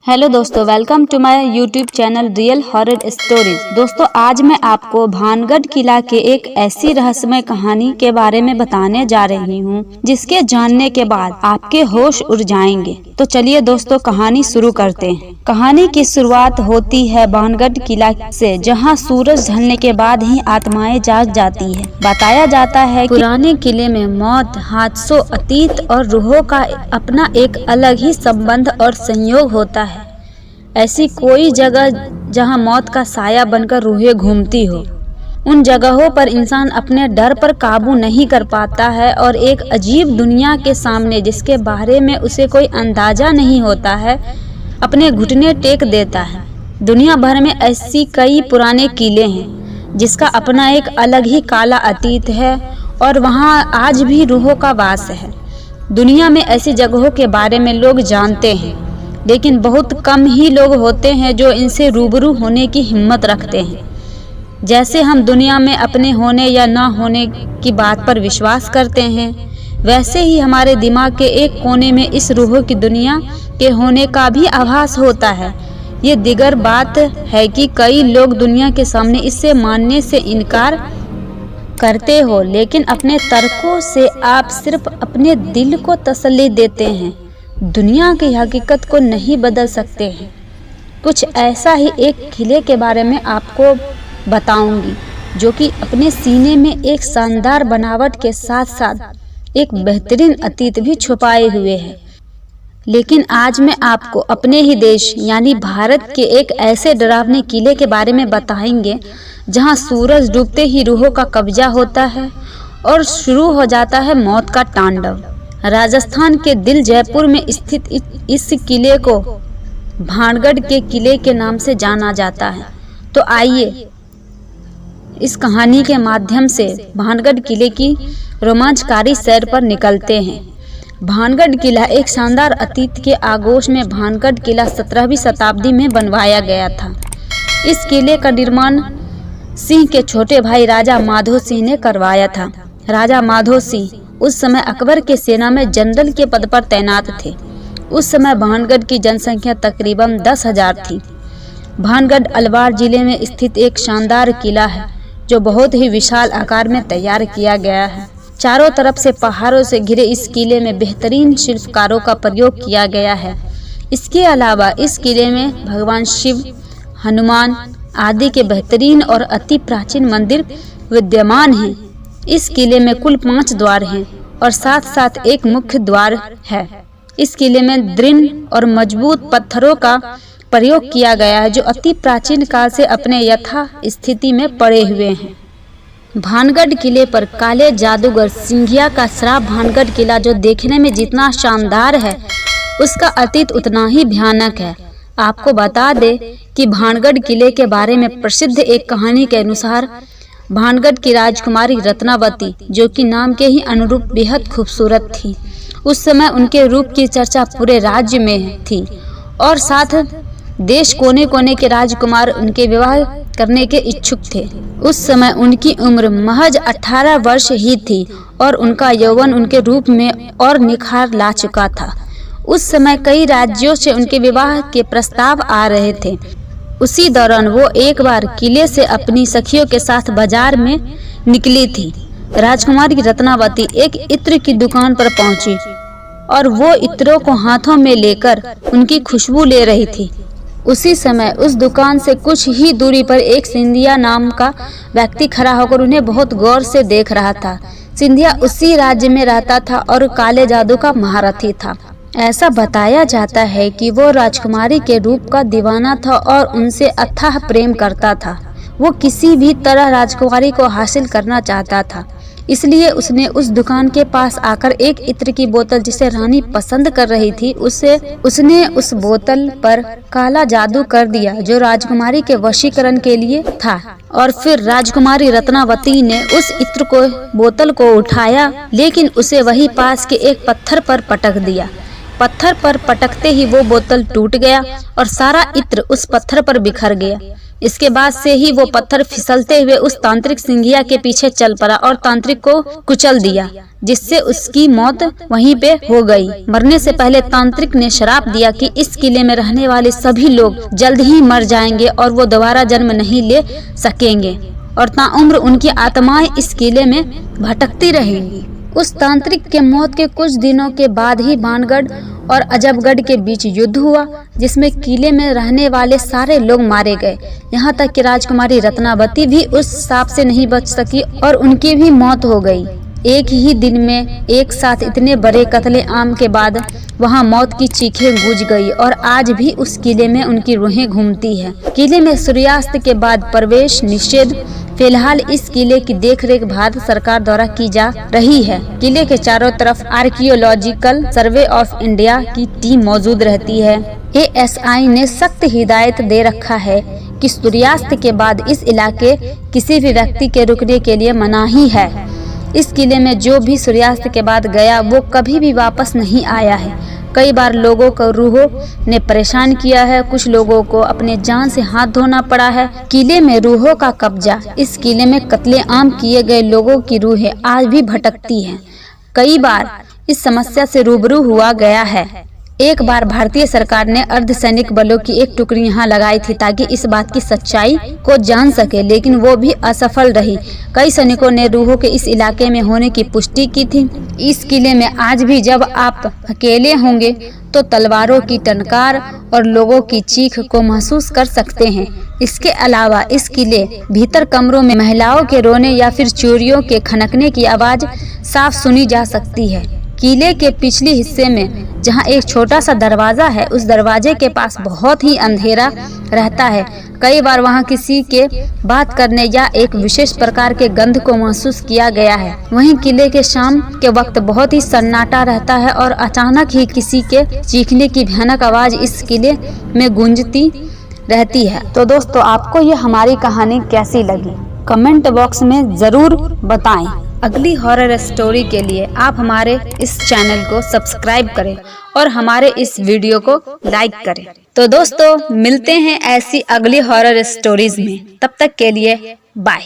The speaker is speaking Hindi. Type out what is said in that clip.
हेलो दोस्तों, welcome to my YouTube channel real horror stories. दोस्तों, आज मैं आपको भानगढ़ किला के एक ऐसी रहस्यमय कहानी के बारे में बताने जा रही हूँ जिसके जानने के बाद आपके होश उड़ जाएंगे। तो चलिए दोस्तों, कहानी शुरू करते हैं। कहानी की शुरुआत होती है भानगढ़ किला से, जहाँ सूरज ढलने के बाद ही आत्माएं जाग जाती है। बताया जाता है पुराने किले में मौत, हादसों, अतीत और रूहों का अपना एक अलग ही संबंध और संयोग होता है। ऐसी कोई जगह जहां मौत का साया बनकर रूहें घूमती हो। उन जगहों पर इंसान अपने डर पर काबू नहीं कर पाता है और एक अजीब दुनिया के सामने, जिसके बारे में उसे कोई अंदाजा नहीं होता है, अपने घुटने टेक देता है। दुनिया भर में ऐसी कई पुराने किले हैं जिसका अपना एक अलग ही काला अतीत है और वहां आज भी रूहों का वास है। दुनिया में ऐसी जगहों के बारे में लोग जानते हैं, लेकिन बहुत कम ही लोग होते हैं जो इनसे रूबरू होने की हिम्मत रखते हैं। जैसे हम दुनिया में अपने होने या ना होने की बात पर विश्वास करते हैं, वैसे ही हमारे दिमाग के एक कोने में इस रूहों की दुनिया के होने का भी आभास होता है। ये दिगर बात है कि कई लोग दुनिया के सामने इसे मानने से इनकार करते हो, लेकिन अपने तर्कों से आप सिर्फ अपने दिल को तसल्ली देते हैं, दुनिया की हकीकत को नहीं बदल सकते हैं। कुछ ऐसा ही एक किले के बारे में आपको बताऊंगी, जो कि अपने सीने में एक शानदार बनावट के साथ साथ एक बेहतरीन अतीत भी छुपाए हुए है। लेकिन आज मैं आपको अपने ही देश यानी भारत के एक ऐसे डरावने किले के बारे में बताएंगे जहां सूरज डूबते ही रूहों का कब्जा होता है और शुरू हो जाता है मौत का तांडव। राजस्थान के दिल जयपुर में स्थित इस किले को भानगढ़ के किले के नाम से जाना जाता है। तो आइए इस कहानी के माध्यम से भानगढ़ किले की रोमांचकारी सैर पर निकलते हैं। भानगढ़ किला एक शानदार अतीत के आगोश में भानगढ़ किला 17वीं शताब्दी में बनवाया गया था। इस किले का निर्माण सिंह के छोटे भाई राजा माधो सिंह ने करवाया था। राजा माधो सिंह उस समय अकबर के सेना में जनरल के पद पर तैनात थे। उस समय भानगढ़ की जनसंख्या तकरीबन 10,000 थी। भानगढ़ अलवार जिले में स्थित एक शानदार किला है जो बहुत ही विशाल आकार में तैयार किया गया है। चारों तरफ से पहाड़ों से घिरे इस किले में बेहतरीन शिल्पकारों का प्रयोग किया गया है। इसके अलावा इस किले में भगवान शिव, हनुमान आदि के बेहतरीन और अति प्राचीन मंदिर विद्यमान हैं। इस किले में कुल 5 द्वार हैं और साथ साथ एक मुख्य द्वार है। इस किले में दृढ़ और मजबूत पत्थरों का प्रयोग किया गया है जो अति प्राचीन काल से अपने यथा स्थिति में पड़े हुए हैं। भानगढ़ किले पर काले जादूगर सिंघिया का श्राप। भानगढ़ किला जो देखने में जितना शानदार है, उसका अतीत उतना ही भयानक है। आपको बता दे कि भानगढ़ किले के बारे में प्रसिद्ध एक कहानी के अनुसार भानगढ़ की राजकुमारी रत्नावती, जो कि नाम के ही अनुरूप बेहद खूबसूरत थी, उस समय उनके रूप की चर्चा पूरे राज्य में थी और साथ देश कोने कोने के राजकुमार उनके विवाह करने के इच्छुक थे। उस समय उनकी उम्र महज 18 वर्ष ही थी और उनका यौवन उनके रूप में और निखार ला चुका था। उस समय कई राज्यों से उनके विवाह के प्रस्ताव आ रहे थे। उसी दौरान वो एक बार किले से अपनी सखियों के साथ बाजार में निकली थी। राजकुमारी रत्नावती एक इत्र की दुकान पर पहुंची और वो इत्रों को हाथों में लेकर उनकी खुशबू ले रही थी। उसी समय उस दुकान से कुछ ही दूरी पर एक सिंधिया नाम का व्यक्ति खड़ा होकर उन्हें बहुत गौर से देख रहा था। सिंधिया उसी राज्य में रहता था और काले जादू का महारथी था। ऐसा बताया जाता है कि वो राजकुमारी के रूप का दीवाना था और उनसे अथाह प्रेम करता था। वो किसी भी तरह राजकुमारी को हासिल करना चाहता था, इसलिए उसने उस दुकान के पास आकर एक इत्र की बोतल, जिसे रानी पसंद कर रही थी, उसने उस बोतल पर काला जादू कर दिया जो राजकुमारी के वशीकरण के लिए था। और फिर राजकुमारी रत्नावती ने उस इत्र को बोतल को उठाया, लेकिन उसे वही पास के एक पत्थर पर पटक दिया। पत्थर पर पटकते ही वो बोतल टूट गया और सारा इत्र उस पत्थर पर बिखर गया। इसके बाद से ही वो पत्थर फिसलते हुए उस तांत्रिक सिंघिया के पीछे चल पड़ा और तांत्रिक को कुचल दिया, जिससे उसकी मौत वहीं पे हो गई। मरने से पहले तांत्रिक ने श्राप दिया कि इस किले में रहने वाले सभी लोग जल्द ही मर जाएंगे और वो दोबारा जन्म नहीं ले सकेंगे और ताउम्र उनकी आत्माएं इस किले में भटकती रहेंगी। उस तांत्रिक के मौत के कुछ दिनों के बाद ही भानगढ़ और अजबगढ़ के बीच युद्ध हुआ, जिसमें किले में रहने वाले सारे लोग मारे गए। यहाँ तक कि राजकुमारी रत्नावती भी उस सांप से नहीं बच सकी और उनकी भी मौत हो गई। एक ही दिन में एक साथ इतने बड़े कत्ले आम के बाद वहाँ मौत की चीखें गूंज गई और आज भी उस किले में उनकी रूहें घूमती है। किले में सूर्यास्त के बाद प्रवेश निषेध। फिलहाल इस किले की देखरेख भारत सरकार द्वारा की जा रही है। किले के चारों तरफ आर्कियोलॉजिकल सर्वे ऑफ इंडिया की टीम मौजूद रहती है। ASI ने सख्त हिदायत दे रखा है कि सूर्यास्त के बाद इस इलाके किसी भी व्यक्ति के रुकने के लिए मनाही है। इस किले में जो भी सूर्यास्त के बाद गया वो कभी भी वापस नहीं आया है। कई बार लोगों को रूहों ने परेशान किया है, कुछ लोगों को अपने जान से हाथ धोना पड़ा है। किले में रूहों का कब्जा। इस किले में कत्ले आम किए गए लोगों की रूहें आज भी भटकती हैं। कई बार इस समस्या से रूबरू हुआ गया है। एक बार भारतीय सरकार ने अर्धसैनिक बलों की एक टुकड़ी यहाँ लगाई थी ताकि इस बात की सच्चाई को जान सके, लेकिन वो भी असफल रही। कई सैनिकों ने रूहों के इस इलाके में होने की पुष्टि की थी। इस किले में आज भी जब आप अकेले होंगे तो तलवारों की टनकार और लोगों की चीख को महसूस कर सकते हैं। इसके अलावा इस किले भीतर कमरों में महिलाओं के रोने या फिर चूड़ियों के खनकने की आवाज साफ सुनी जा सकती है। किले के पिछले हिस्से में जहां एक छोटा सा दरवाजा है, उस दरवाजे के पास बहुत ही अंधेरा रहता है। कई बार वहां किसी के बात करने या एक विशेष प्रकार के गंध को महसूस किया गया है। वहीं किले के शाम के वक्त बहुत ही सन्नाटा रहता है और अचानक ही किसी के चीखने की भयानक आवाज इस किले में गूंजती रहती है। तो दोस्तों, आपको ये हमारी कहानी कैसी लगी कमेंट बॉक्स में जरूर बताएं। अगली हॉरर स्टोरी के लिए आप हमारे इस चैनल को सब्सक्राइब करें और हमारे इस वीडियो को लाइक करें। तो दोस्तों, मिलते हैं ऐसी अगली हॉरर स्टोरीज में। तब तक के लिए बाय।